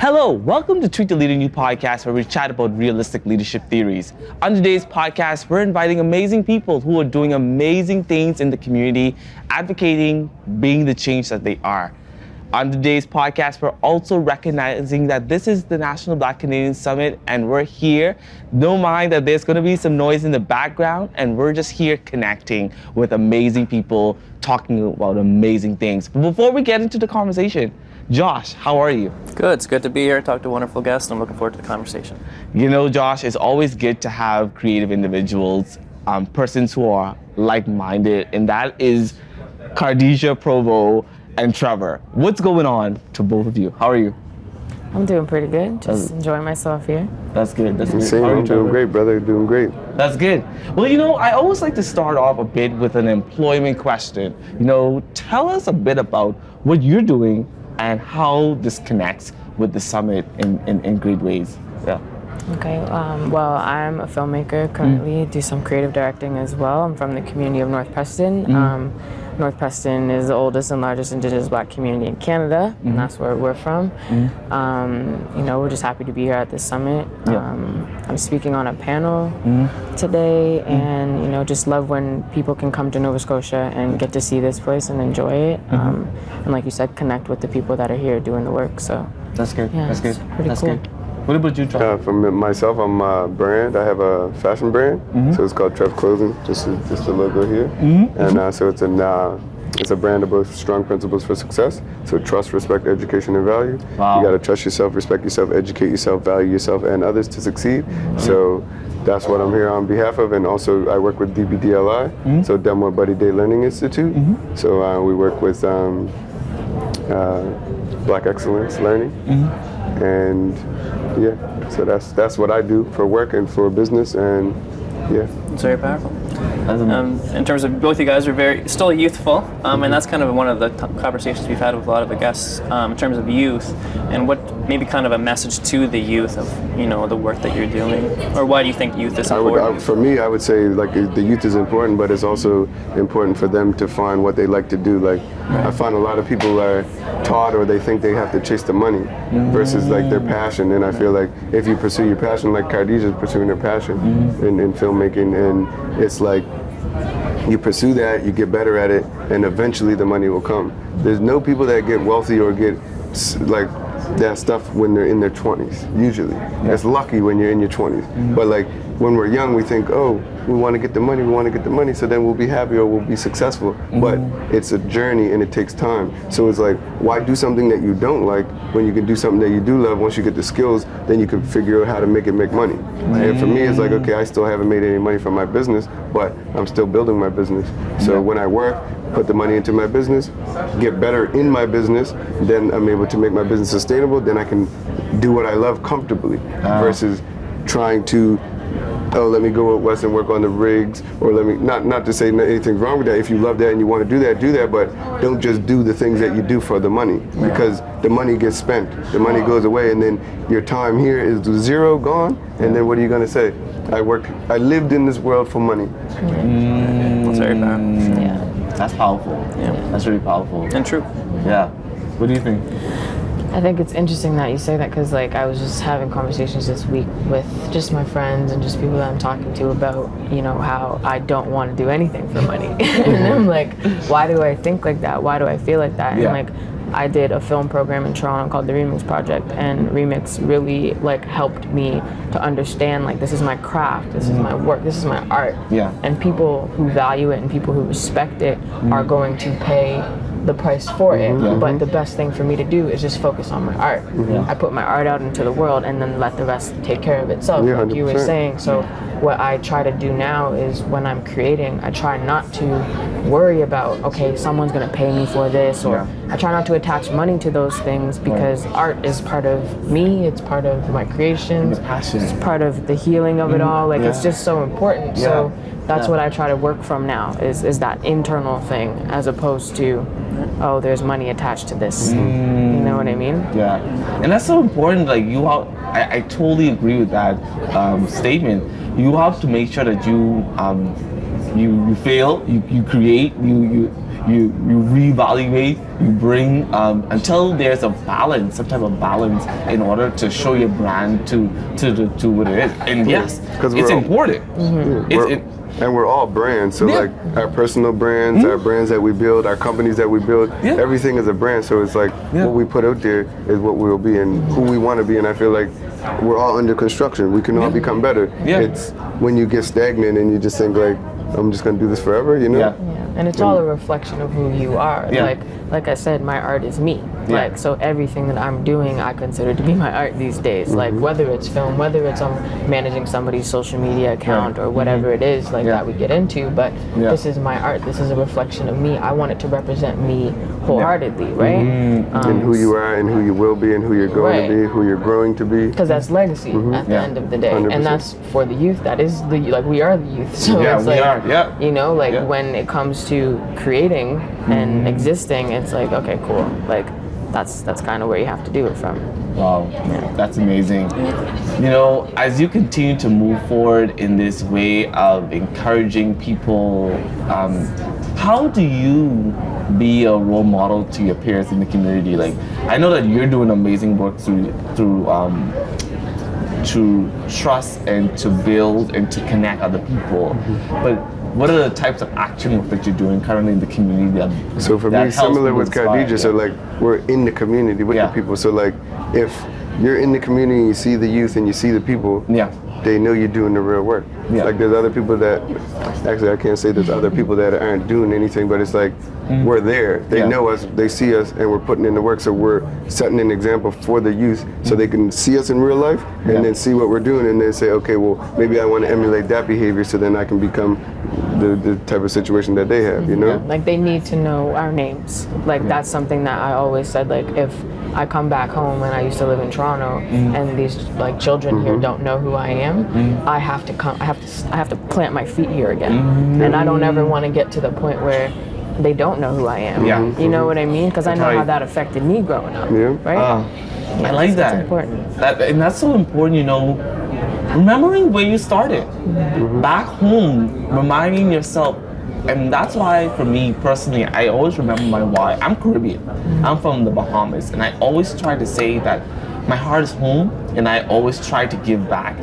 Hello, welcome to Tweet the Leader New podcast, where we chat about realistic leadership theories. On today's podcast, we're inviting amazing people who are doing amazing things in the community, advocating, being the change that they are. On today's podcast, we're also recognizing that this is the National Black Canadian Summit, and we're here. Don't mind that there's going to be some noise in the background, and we're just here connecting with amazing people, talking about amazing things. But before we get into the conversation, Josh, how are you? Good. It's good to be here, talk to wonderful guests. I'm looking forward to the conversation. You know, Josh, it's always good to have creative individuals, persons who are like-minded, and that is Kardeisha Provo and Trevor. What's going on to both of you? How are you? I'm doing pretty good. Just enjoying myself here. That's good. That's good. Same. I'm doing great, brother. Doing great. That's good. Well, you know, I always like to start off a bit with an employment question. You know, tell us a bit about what you're doing and how this connects with the summit in great ways. Yeah. Okay, well, I'm a filmmaker currently, do some creative directing as well. I'm from the community of North Preston. North Preston is the oldest and largest Indigenous Black community in Canada, and that's where we're from. You know, we're just happy to be here at this summit. I'm speaking on a panel today, and you know, just love when people can come to Nova Scotia and get to see this place and enjoy it. And like you said, connect with the people that are here doing the work. So that's good. Yeah, That's good. Pretty That's cool. good. What about you, Trevor? For myself, I'm a brand. I have a fashion brand, so it's called Trev Clothing. Just the logo here, and so it's a brand of both strong principles for success. So trust, respect, education, and value. Wow. You got to trust yourself, respect yourself, educate yourself, value yourself, and others to succeed. So that's what I'm here on behalf of, and also I work with DBDLI, so Delmore Buddy Day Learning Institute. So we work with Black Excellence Learning, and yeah, so that's what I do for work and for business, and yeah. It's very powerful. In terms of both you guys are still youthful, and that's kind of one of the conversations we've had with a lot of the guests in terms of youth, and what maybe kind of a message to the youth of, you know, the work that you're doing, or why do you think youth is important? For me, I would say like the youth is important, but it's also important for them to find what they like to do. Like I find a lot of people are taught, or they think they have to chase the money versus like their passion. And I feel like if you pursue your passion, like Kardeisha is pursuing her passion in filmmaking, and it's like you pursue that, you get better at it, and eventually the money will come. There's no people that get wealthy or get like that stuff when they're in their 20s, usually. It's lucky when you're in your 20s. But like when we're young, we think, oh, we want to get the money, so then we'll be happy or we'll be successful. But it's a journey and it takes time. So it's like, why do something that you don't like when you can do something that you do love? Once you get the skills, then you can figure out how to make money. And for me, it's like, okay, I still haven't made any money from my business, but I'm still building my business. So when I work, put the money into my business, get better in my business, then I'm able to make my business sustainable, then I can do what I love comfortably versus trying to, oh, let me go out west and work on the rigs, or let me, not to say anything's wrong with that. If you love that and you want to do that, but don't just do the things that you do for the money, because the money gets spent, the money goes away, and then your time here is zero, gone, and then what are you going to say? I lived in this world for money. That's very powerful. Yeah. That's powerful. Yeah. That's really powerful. And true. Yeah. What do you think? I think it's interesting that you say that, because like I was just having conversations this week with just my friends and just people that I'm talking to about, you know, how I don't want to do anything for money. And I'm like, why do I think like that? Why do I feel like that? And like, I did a film program in Toronto called the Remix Project, and Remix really like helped me to understand like, this is my craft, this is my work, this is my art. And people who value it and people who respect it are going to pay the price for it. But the best thing for me to do is just focus on my art. I put my art out into the world and then let the rest take care of itself, like you were saying. So what I try to do now is when I'm creating, I try not to worry about, okay, someone's gonna pay me for this, or I try not to attach money to those things, because art is part of me, it's part of my creations, it's part of the healing of it all. Like it's just so important. So that's what I try to work from now, is that internal thing, as opposed to, oh, there's money attached to this. You know what I mean? Yeah. And that's so important. Like I totally agree with that statement. You have to make sure that you fail, you create, you reevaluate, you bring until there's a balance, some type of balance, in order to show your brand to what it is. And yes, 'Cause it's we're all- important. And we're all brands, so Yeah. like our personal brands, our brands that we build, our companies that we build, Yeah. everything is a brand. So it's like Yeah. what we put out there is what we'll be and who we want to be. And I feel like we're all under construction. We can all become better. Yeah. It's when you get stagnant and you just think like, I'm just gonna do this forever, you know? Yeah. Yeah, and it's all a reflection of who you are. Yeah. Like I said, my art is me. Yeah. Like, so everything that I'm doing, I consider to be my art these days. Like, whether it's film, whether it's managing somebody's social media account or whatever it is, like Yeah. that we get into. But Yeah. this is my art. This is a reflection of me. I want it to represent me wholeheartedly, right? And who you are and who you will be and who you're going Right. to be, who you're growing to be. Because that's legacy at the Yeah. end of the day, 100%. and that's for the youth. That is like we are the youth. So Yeah, it's we like, are, yeah. you know, like Yeah. when it comes to creating and existing, it's like, okay, cool. Like that's kind of where you have to do it from. Wow, that's amazing. You know, as you continue to move forward in this way of encouraging people, how do you be a role model to your peers in the community? Like, I know that you're doing amazing work to trust and to build and to connect other people, but what are the types of action work that you're doing currently in the community that So for that me, helps similar people with inspire? Kardeisha, so like we're in the community with Yeah. the people. So like if you're in the community and you see the youth and you see the people, Yeah. they know you're doing the real work. Yeah. Like there's other people that, actually I can't say there's other people that aren't doing anything, but it's like we're there. They Yeah. know us, they see us, and we're putting in the work. So we're setting an example for the youth so they can see us in real life and Yeah. then see what we're doing and then say, okay, well, maybe I want to emulate that behavior so then I can become the type of situation that they have, you know? Like they need to know our names. Like that's something that I always said. Like if I come back home and I used to live in Toronto and these like children here don't know who I am, I have to come. I have to plant my feet here again. And I don't ever want to get to the point where they don't know who I am. Yeah. You know what I mean? Because I know Right. how that affected me growing up. Yeah. Right. I like It's that. important. And that's so important, you know, remembering where you started. Back home, reminding yourself. And that's why, for me personally, I always remember my why. I'm Caribbean. I'm from the Bahamas. And I always try to say that my heart is home. And I always try to give back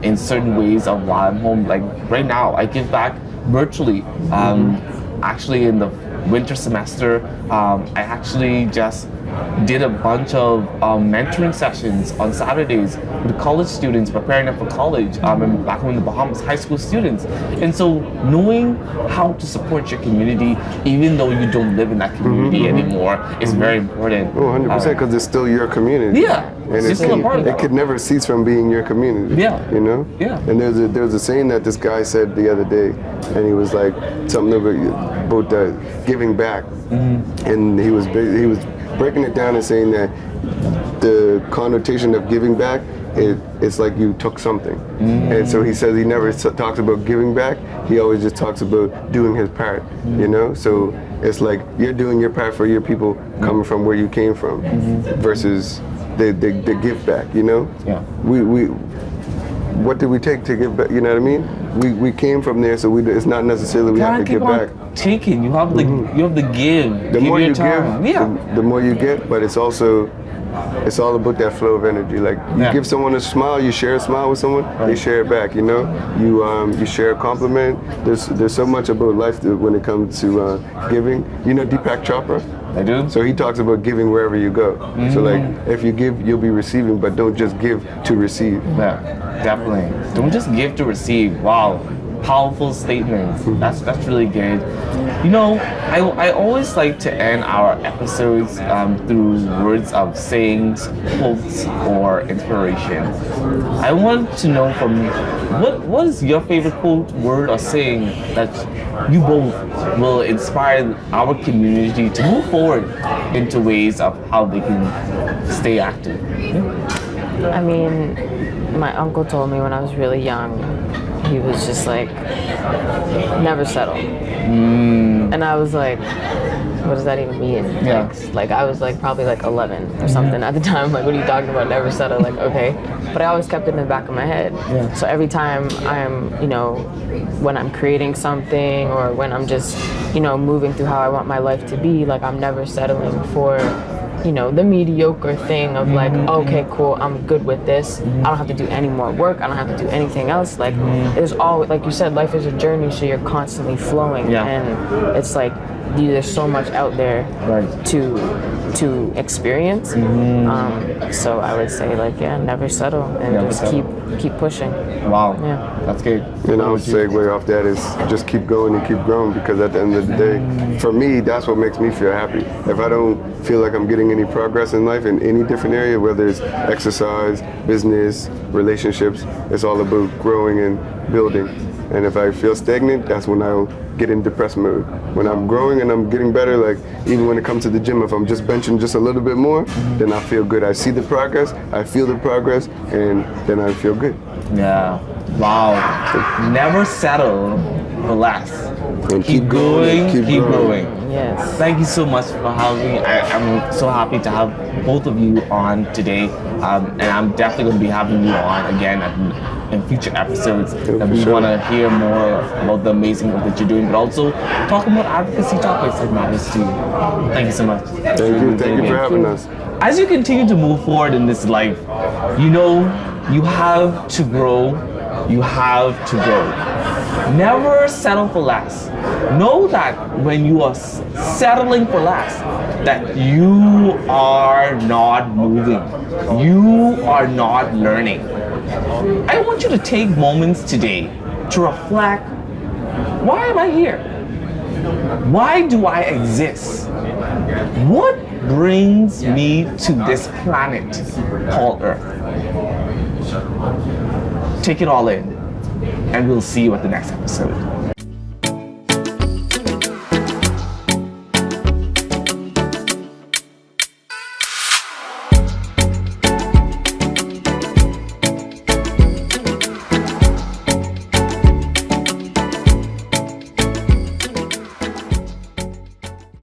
in certain ways of why I'm home. Like right now, I give back virtually. Actually, in the winter semester, I actually just did a bunch of mentoring sessions on Saturdays with college students preparing them for college, and back home in the Bahamas, high school students. And so knowing how to support your community, even though you don't live in that community anymore, is very important. Oh, 100%, because it's still your community. Yeah, And it's still a part of it it. could never cease from being your community. Yeah. You know? Yeah. And there was a saying that this guy said the other day, and he was like something about giving back. And he was breaking it down and saying that the connotation of giving back, it's like you took something. And so he says he never talks about giving back. He always just talks about doing his part, you know? So it's like you're doing your part for your people coming from where you came from versus the give back, you know? Yeah. What did we take to give back, you know what I mean? We came from there, so it's not necessarily we have to give back. Taking. You have the give. The Give more your you time. give, Yeah. the more you get, but it's all about that flow of energy. Like you Yeah. give someone a smile, you share a smile with someone, they share it back. You know, you share a compliment. There's so much about life when it comes to giving. You know Deepak Chopra. I do. So he talks about giving wherever you go. So like if you give, you'll be receiving, but don't just give to receive. Yeah, definitely. Don't just give to receive. Wow, powerful statements. That's really good. You know, I always like to end our episodes through words of sayings, quotes, or inspiration. I want to know from you, what is your favorite quote, word, or saying that you both will inspire our community to move forward into ways of how they can stay active? I mean, my uncle told me when I was really young, he was just like, never settle. And I was like, what does that even mean? Yeah. Like I was like probably like 11 or something at the time. Like, what are you talking about? Never settle. Like, okay. But I always kept it in the back of my head. Yeah. So every time I'm, you know, when I'm creating something or when I'm just, you know, moving through how I want my life to be, like I'm never settling for, you know, the mediocre thing of like, okay, cool, I'm good with this. I don't have to do any more work. I don't have to do anything else. Like, there's always, like you said, life is a journey, so you're constantly flowing. Yeah. And it's like, there's so much out there Right. to experience. So I would say like, yeah, never settle and Never just settle. keep pushing. Wow. Yeah. That's good. And I would segue off that is just keep going and keep growing, because at the end of the day, for me, that's what makes me feel happy. If I don't feel like I'm getting any progress in life in any different area, whether it's exercise, business, relationships, it's all about growing and building. And if I feel stagnant, that's when I'll get in depressed mode. When I'm growing and I'm getting better, like even when it comes to the gym, if I'm just benching just a little bit more, then I feel good. I see the progress, I feel the progress, and then I feel good. Yeah. Wow. Never settle for less. And Keep going, keep growing. Yes. Thank you so much for having me. I'm so happy to have both of you on today. And I'm definitely going to be having you on again in future episodes. Yeah, And we sure. want to hear more about the amazing work that you're doing, but also talk about advocacy topics that matters to you. Thank you so much. Thank you for having us. As you continue to move forward in this life, you know you have to grow. You have to grow. Never settle for less. Know that when you are settling for less, that you are not moving. You are not learning. I want you to take moments today to reflect, why am I here? Why do I exist? What brings me to this planet called Earth? Take it all in, and we'll see you at the next episode.